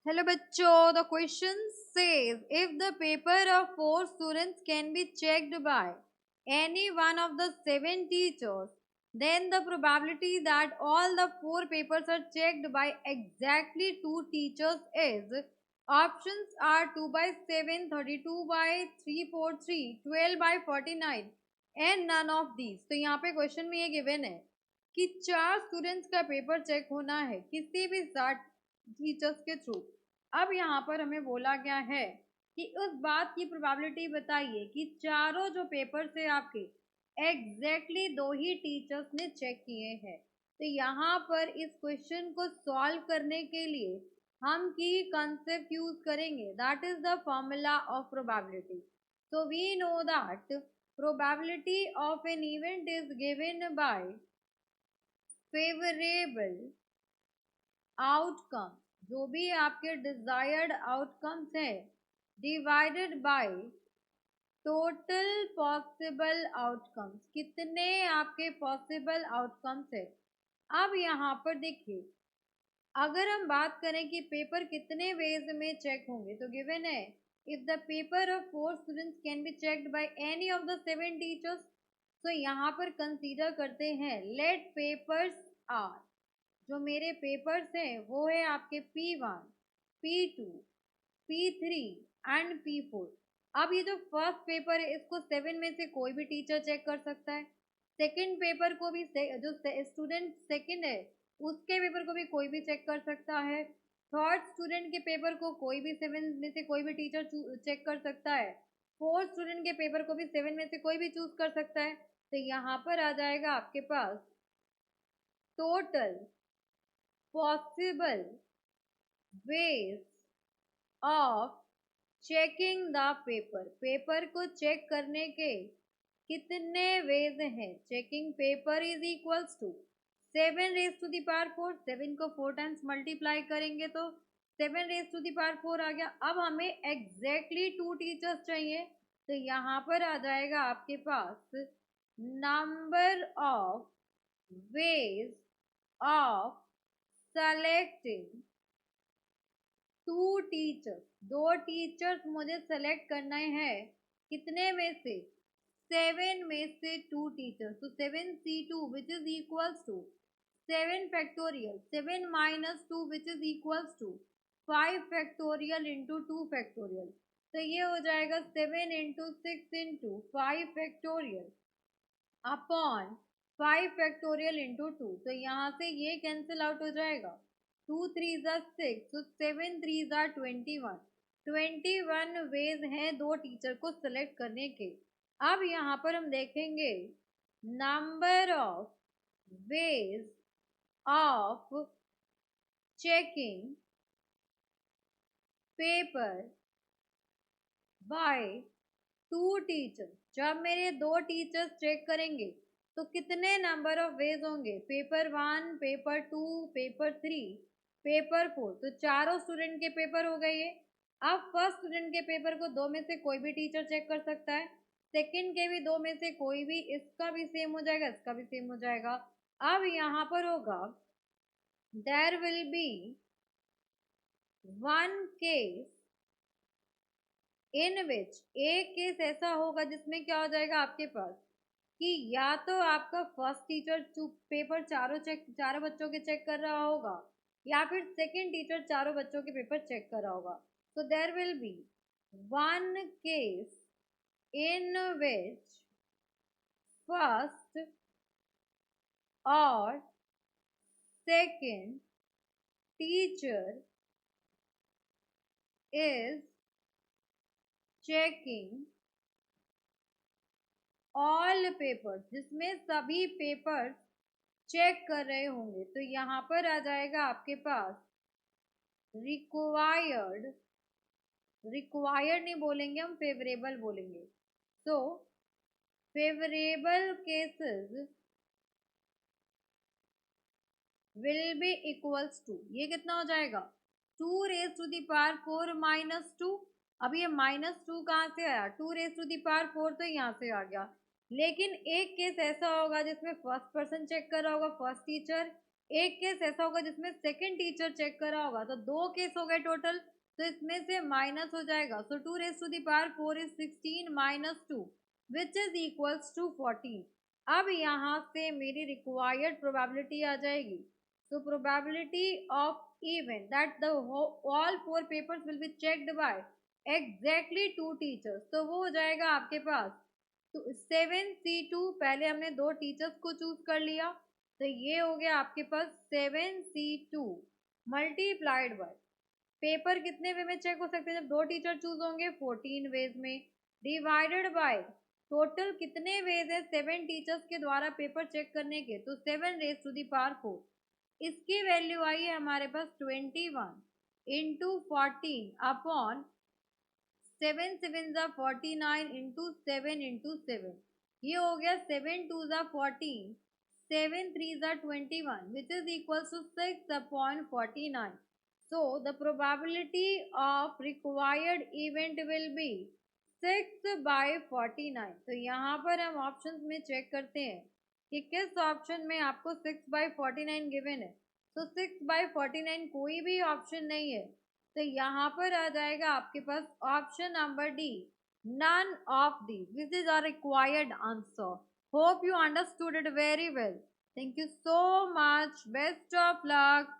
Hello bachcho, the question says if the paper of 4 students can be checked by any one of the 7 teachers, then the probability that all the 4 papers are checked by exactly 2 teachers is options are 2 by 7, 32 by 343, 12 by 49 and none of these. तो यहाँ पे question में ये given है कि 4 students का paper check होना है किसी भी 7 टीचर्स के थ्रू। अब यहाँ पर हमें बोला गया है कि उस बात की प्रोबेबिलिटी बताइए कि चारों जो पेपर से आपके एग्जैक्टली 2 ही टीचर्स ने चेक किए हैं। तो यहाँ पर इस क्वेश्चन को सॉल्व करने के लिए हम की कंसेप्ट यूज करेंगे, that is the formula of probability. So we know that probability of an event is given by favorable outcome, जो भी आपके डिजायर्ड आउटकम्स है, divided by total possible outcomes, कितने आपके पॉसिबल आउटकम्स है। अब यहाँ पर देखिए, अगर हम बात करें कि पेपर कितने वेज में चेक होंगे, तो गिवन है if the paper of 4 students can be checked by any of the 7 teachers. तो यहाँ पर कंसीडर करते हैं लेट पेपर्स आर, जो मेरे पेपर्स हैं वो है आपके P1, P2, P3 and P4। अब ये जो फर्स्ट पेपर है इसको 7 में से कोई भी टीचर चेक कर सकता है। सेकंड पेपर को भी जो स्टूडेंट सेकंड है उसके पेपर को भी कोई भी चेक कर सकता है। थर्ड स्टूडेंट के पेपर को कोई भी 7 में से कोई भी टीचर चेक कर सकता है। फोर्थ स्टूडेंट के पेपर को भी 7 में से कोई भी चूज कर सकता है। तो यहाँ पर आ जाएगा आपके पास total possible ways of checking the paper, paper को चेक करने के कितने वेज हैं। Checking paper is equals to 7 raise to the power 4, 7 को 4 टाइम्स मल्टीप्लाई करेंगे तो 7 रेज टू द पावर 4 आ गया। अब हमें एग्जैक्टली 2 टीचर्स चाहिए, तो यहाँ पर आ जाएगा आपके पास number of ways of selecting 2 teachers, 2 teachers मुझे सेलेक्ट करना है कितने में से, 7 में से 2 टीचर्स। तो 7C2 which is equals to 7 factorial, 7 minus 2 which is equals to 5 factorial into 2 factorial. तो ये हो जाएगा 7 into 6 into 5 factorial upon 5 factorial into 2। तो यहाँ से ये कैंसिल आउट हो जाएगा, 2 3 6, तो 7 3 21। 21 वेज हैं 2 टीचर को सिलेक्ट करने के। अब यहाँ पर हम देखेंगे number of ways of checking paper by 2 teachers. जब मेरे 2 टीचर्स चेक करेंगे तो कितने नंबर ऑफ वेज होंगे, पेपर 1, पेपर 2, पेपर 3, पेपर 4। तो चारों स्टूडेंट के पेपर हो गए ये। अब फर्स्ट स्टूडेंट के पेपर को 2 में से कोई भी टीचर चेक कर सकता है, सेकंड के भी 2 में से कोई भी, इसका भी सेम हो जाएगा, इसका भी सेम हो जाएगा। अब यहाँ पर होगा there will be 1 case in which, एक केस ऐसा होगा जिसमें क्या हो जाएगा आपके पास कि या तो आपका फर्स्ट टीचर पेपर चारों बच्चों के चेक कर रहा होगा, या फिर सेकंड टीचर चारों बच्चों के पेपर चेक कर रहा होगा। So there will be 1 case in which first और second teacher is checking all papers, जिसमें सभी पेपर्स चेक कर रहे होंगे। तो यहाँ पर आ जाएगा आपके पास रिक्वायर्ड, रिक्वायर्ड नहीं बोलेंगे हम, फेवरेबल बोलेंगे। तो favourable cases will be equals to, ये कितना हो जाएगा 2 raise to the power 4 minus 2। अब ये -2 कहाँ से आया, 2 रेज टू द पावर 4 तो यहाँ से आ गया। लेकिन एक केस ऐसा होगा जिसमें फर्स्ट पर्सन चेक कर रहा होगा, फर्स्ट टीचर, एक केस ऐसा होगा जिसमें सेकंड टीचर चेक करा होगा, तो 2 केस हो गए टोटल, तो इसमें से माइनस हो जाएगा। So 2 raise to the power 4 is 16 minus 2 which is equals to 14। अब यहाँ से मेरी रिक्वायर्ड प्रोबेबिलिटी आ जाएगी। So probability of event that the all 4 papers will be checked by exactly 2 teachers, तो वो हो जाएगा आपके पास तो 7C2। पहले हमने 2 टीचर्स को चूज कर लिया, तो ये हो गया आपके पास 7C2 मल्टीप्लाइड बाय पेपर कितने वे में चेक हो सकते हैं जब 2 टीचर चूज होंगे, 14 वेज में, डिवाइडेड बाय टोटल कितने वेज है 7 टीचर्स के द्वारा पेपर चेक करने के, तो 7 रेज टू दी पावर 4। इसकी वैल्यू आई है हमारे पास 21 इंटू 14 अपॉन 7 7 ज़ा 49 इंटू 7 इंटू 7। ये हो गया 7 2 ज़ा 14, 7 3 ज़ा 21 which is equal to 6 upon 49। So the probability of required event will be 6 by 49। तो यहाँ पर हम ऑप्शंस में चेक करते हैं कि किस ऑप्शन में आपको 6 by 49 गिवन है। तो 6 by 49 कोई भी ऑप्शन नहीं है, तो यहाँ पर आ जाएगा आपके पास option number D, none of these। This is our required answer। Hope you understood it very well। Thank you so much। Best of luck।